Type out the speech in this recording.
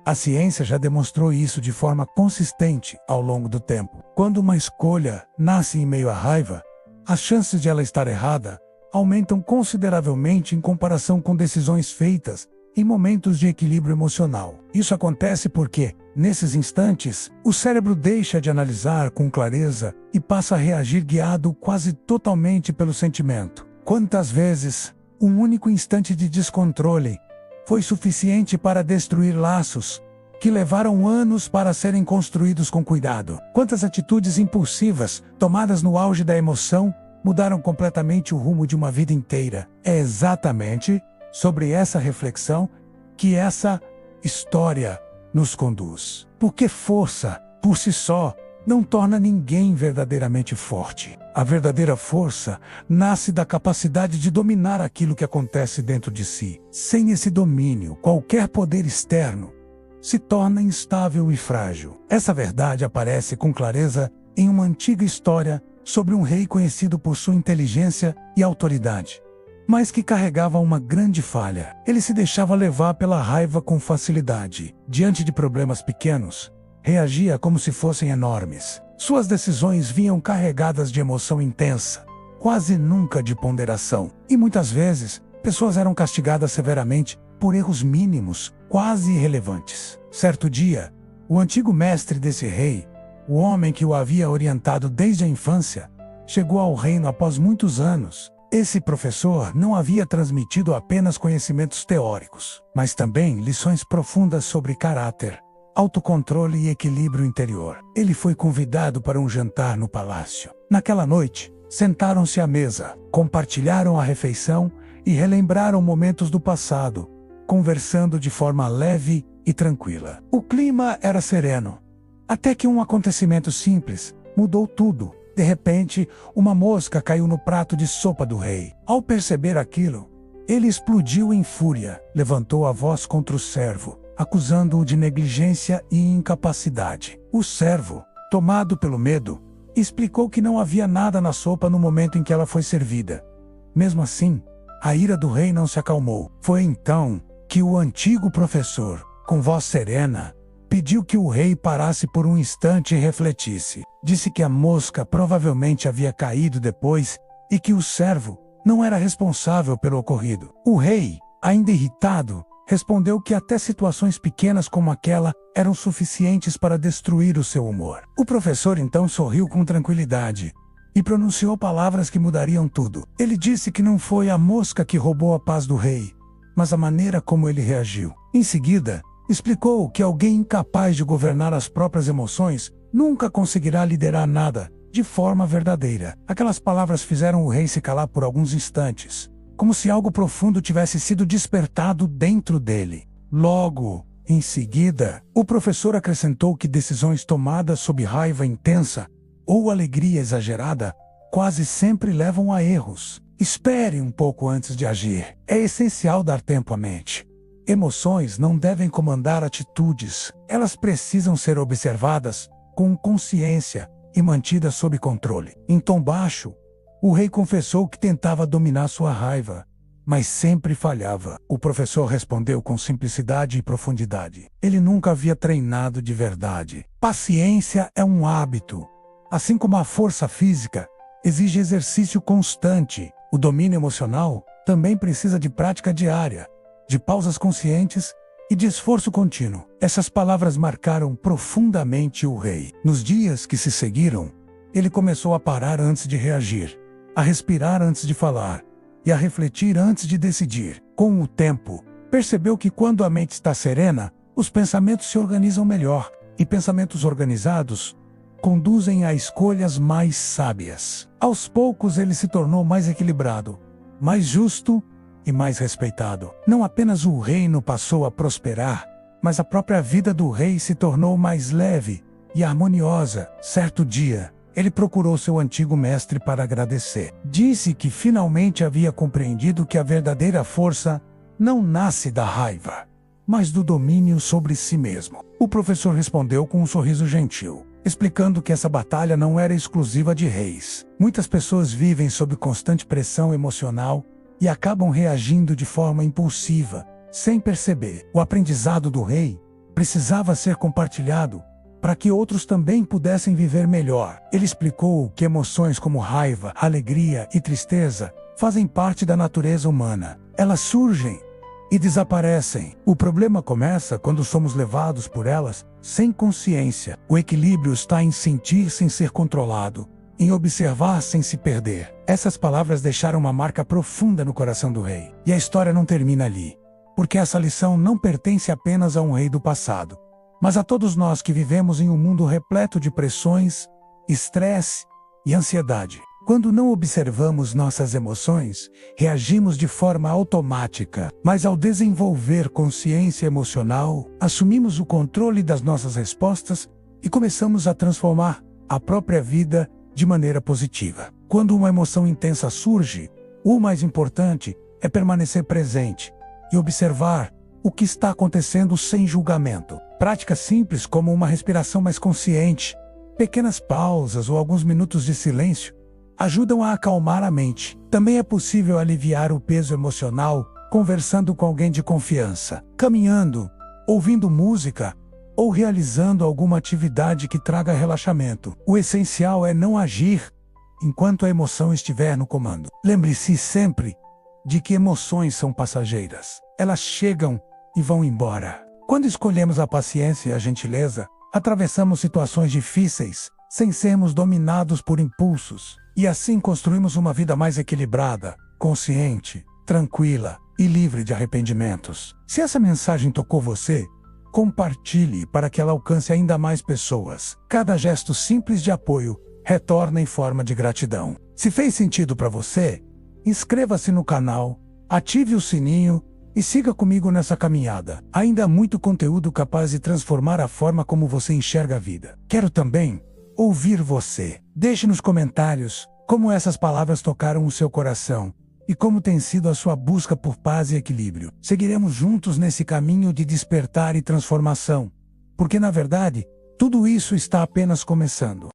A ciência já demonstrou isso de forma consistente ao longo do tempo. Quando uma escolha nasce em meio à raiva, as chances de ela estar errada aumentam consideravelmente em comparação com decisões feitas em momentos de equilíbrio emocional. Isso acontece porque, nesses instantes, o cérebro deixa de analisar com clareza e passa a reagir guiado quase totalmente pelo sentimento. Quantas vezes um único instante de descontrole foi suficiente para destruir laços que levaram anos para serem construídos com cuidado? Quantas atitudes impulsivas, tomadas no auge da emoção, mudaram completamente o rumo de uma vida inteira? É exatamente sobre essa reflexão que essa história nos conduz. Porque força, por si só, não torna ninguém verdadeiramente forte. A verdadeira força nasce da capacidade de dominar aquilo que acontece dentro de si. Sem esse domínio, qualquer poder externo se torna instável e frágil. Essa verdade aparece com clareza em uma antiga história sobre um rei conhecido por sua inteligência e autoridade, mas que carregava uma grande falha. Ele se deixava levar pela raiva com facilidade. Diante de problemas pequenos, reagia como se fossem enormes. Suas decisões vinham carregadas de emoção intensa, quase nunca de ponderação. E muitas vezes, pessoas eram castigadas severamente por erros mínimos, quase irrelevantes. Certo dia, o antigo mestre desse rei, o homem que o havia orientado desde a infância, chegou ao reino após muitos anos. Esse professor não havia transmitido apenas conhecimentos teóricos, mas também lições profundas sobre caráter, autocontrole e equilíbrio interior. Ele foi convidado para um jantar no palácio. Naquela noite, sentaram-se à mesa, compartilharam a refeição e relembraram momentos do passado, conversando de forma leve e tranquila. O clima era sereno, até que um acontecimento simples mudou tudo. De repente, uma mosca caiu no prato de sopa do rei. Ao perceber aquilo, ele explodiu em fúria, levantou a voz contra o servo, acusando-o de negligência e incapacidade. O servo, tomado pelo medo, explicou que não havia nada na sopa no momento em que ela foi servida. Mesmo assim, a ira do rei não se acalmou. Foi então que o antigo professor, com voz serena, pediu que o rei parasse por um instante e refletisse. Disse que a mosca provavelmente havia caído depois e que o servo não era responsável pelo ocorrido. O rei, ainda irritado, respondeu que até situações pequenas como aquela eram suficientes para destruir o seu humor. O professor então sorriu com tranquilidade e pronunciou palavras que mudariam tudo. Ele disse que não foi a mosca que roubou a paz do rei, mas a maneira como ele reagiu. Em seguida, explicou que alguém incapaz de governar as próprias emoções nunca conseguirá liderar nada de forma verdadeira. Aquelas palavras fizeram o rei se calar por alguns instantes, como se algo profundo tivesse sido despertado dentro dele. Logo, em seguida, o professor acrescentou que decisões tomadas sob raiva intensa ou alegria exagerada quase sempre levam a erros. Espere um pouco antes de agir. É essencial dar tempo à mente. Emoções não devem comandar atitudes. Elas precisam ser observadas com consciência e mantidas sob controle. Em tom baixo, o rei confessou que tentava dominar sua raiva, mas sempre falhava. O professor respondeu com simplicidade e profundidade. Ele nunca havia treinado de verdade. Paciência é um hábito. Assim como a força física exige exercício constante, o domínio emocional também precisa de prática diária, de pausas conscientes e de esforço contínuo. Essas palavras marcaram profundamente o rei. Nos dias que se seguiram, ele começou a parar antes de reagir, a respirar antes de falar e a refletir antes de decidir. Com o tempo, percebeu que quando a mente está serena, os pensamentos se organizam melhor, e pensamentos organizados conduzem a escolhas mais sábias. Aos poucos ele se tornou mais equilibrado, mais justo e mais respeitado. Não apenas o reino passou a prosperar, mas a própria vida do rei se tornou mais leve e harmoniosa. Certo dia, ele procurou seu antigo mestre para agradecer. Disse que finalmente havia compreendido que a verdadeira força não nasce da raiva, mas do domínio sobre si mesmo. O professor respondeu com um sorriso gentil, explicando que essa batalha não era exclusiva de reis. Muitas pessoas vivem sob constante pressão emocional e acabam reagindo de forma impulsiva, sem perceber. O aprendizado do rei precisava ser compartilhado para que outros também pudessem viver melhor. Ele explicou que emoções como raiva, alegria e tristeza fazem parte da natureza humana. Elas surgem e desaparecem. O problema começa quando somos levados por elas sem consciência. O equilíbrio está em sentir sem ser controlado, em observar sem se perder. Essas palavras deixaram uma marca profunda no coração do rei. E a história não termina ali, porque essa lição não pertence apenas a um rei do passado, mas a todos nós que vivemos em um mundo repleto de pressões, estresse e ansiedade. Quando não observamos nossas emoções, reagimos de forma automática. Mas ao desenvolver consciência emocional, assumimos o controle das nossas respostas e começamos a transformar a própria vida de maneira positiva. Quando uma emoção intensa surge, o mais importante é permanecer presente e observar o que está acontecendo sem julgamento. Práticas simples como uma respiração mais consciente, pequenas pausas ou alguns minutos de silêncio ajudam a acalmar a mente. Também é possível aliviar o peso emocional conversando com alguém de confiança, caminhando, ouvindo música ou realizando alguma atividade que traga relaxamento. O essencial é não agir enquanto a emoção estiver no comando. Lembre-se sempre de que emoções são passageiras. Elas chegam e vão embora. Quando escolhemos a paciência e a gentileza, atravessamos situações difíceis sem sermos dominados por impulsos. E assim construímos uma vida mais equilibrada, consciente, tranquila e livre de arrependimentos. Se essa mensagem tocou você, compartilhe para que ela alcance ainda mais pessoas. Cada gesto simples de apoio retorna em forma de gratidão. Se fez sentido para você, inscreva-se no canal, ative o sininho e siga comigo nessa caminhada. Ainda há muito conteúdo capaz de transformar a forma como você enxerga a vida. Quero também ouvir você. Deixe nos comentários como essas palavras tocaram o seu coração e como tem sido a sua busca por paz e equilíbrio. Seguiremos juntos nesse caminho de despertar e transformação, porque na verdade, tudo isso está apenas começando.